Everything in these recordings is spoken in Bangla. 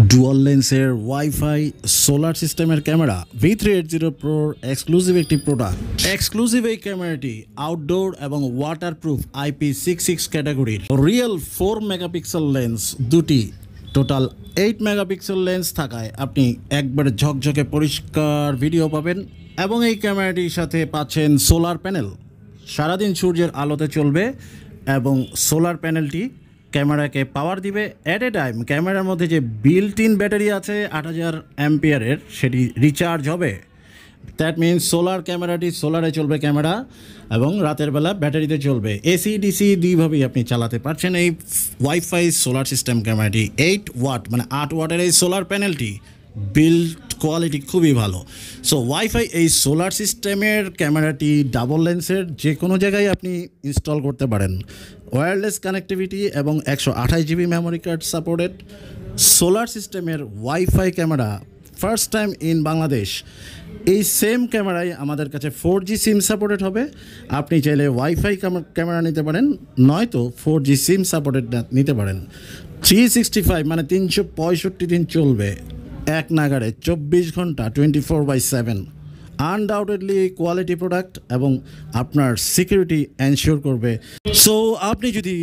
ডুয়াল লেন্সের ওয়াইফাই সোলার সিস্টেমের ক্যামেরা V380 Pro এক্সক্লুসিভ একটি প্রোডাক্ট। এক্সক্লুসিভ এই ক্যামেরাটি আউটডোর এবং ওয়াটারপ্রুফ IP66 ক্যাটাগরির রিয়েল 4 মেগাপিক্সেল লেন্স দুটি টোটাল 8 মেগাপিক্সেল লেন্স থাকায় আপনি একবারে ঝকঝকে পরিষ্কার ভিডিও পাবেন এবং এই ক্যামেরাটির সাথে পাচ্ছেন সোলার প্যানেল। সারাদিন সূর্যের আলোতে চলবে এবং সোলার প্যানেলটি ক্যামেরাকে পাওয়ার দিবে অ্যাট এ টাইম। ক্যামেরার মধ্যে যে বিল্ট ইন ব্যাটারি আছে 8000 অ্যাম্পিয়ারের, সেটি রিচার্জ হবে। দ্যাট মিনস সোলার ক্যামেরাটি সোলারে চলবে ক্যামেরা এবং রাতের বেলা ব্যাটারিতে চলবে। এসি ডিসি দুইভাবেই আপনি চালাতে পারছেন এই ওয়াইফাই সোলার সিস্টেম ক্যামেরাটি। 8 ওয়াট মানে 8 ওয়াটের এই সোলার প্যানেলটি বিল্ড কোয়ালিটি খুবই ভালো। সো ওয়াইফাই এই সোলার সিস্টেমের ক্যামেরাটি ডাবল লেন্সের, যে কোনো জায়গায় আপনি ইনস্টল করতে পারেন। ওয়্যারলেস কানেক্টিভিটি এবং 128 GB memory card supported solar সিস্টেমের wifi camera first time in Bangladesh. এই সেম ক্যামেরায় আমাদের কাছে 4G সিম সাপোর্টেড হবে। আপনি চাইলে ওয়াইফাই ক্যামেরা নিতে পারেন, নয়তো 4G সিম সাপোর্টেড নিতে পারেন। 365 মানে 365 দিন চলবে এক নাগাড়ে 24 ঘন্টা 24/7। আনডাউটেডলি কোয়ালিটি প্রোডাক্ট এবং আপনার সিকিউরিটি এনশিওর করবে। সো আপনি যদি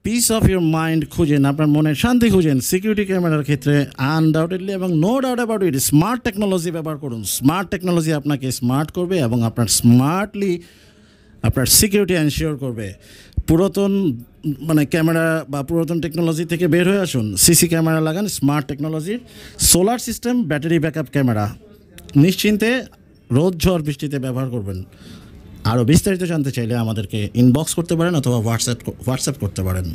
পিস অফ ইউর মাইন্ড খুঁজেন, আপনার মনের শান্তি খুঁজেন সিকিউরিটি ক্যামেরার ক্ষেত্রে, আনডাউটেডলি এবং no doubt about it smart technology ব্যবহার করুন। স্মার্ট টেকনোলজি আপনাকে স্মার্ট করবে এবং আপনার স্মার্টলি আপনার সিকিউরিটি এনশিওর করবে। পুরাতন মানে ক্যামেরা বা পুরাতন টেকনোলজি থেকে বের হয়ে আসুন, সিসি ক্যামেরা লাগান স্মার্ট টেকনোলজির। Solar system battery backup camera নিশ্চিন্তে রোদ ঝড় বৃষ্টিতে ব্যবহার করবেন। আরও বিস্তারিত জানতে চাইলে আমাদেরকে ইনবক্স করতে পারেন অথবা হোয়াটসঅ্যাপ করতে পারেন।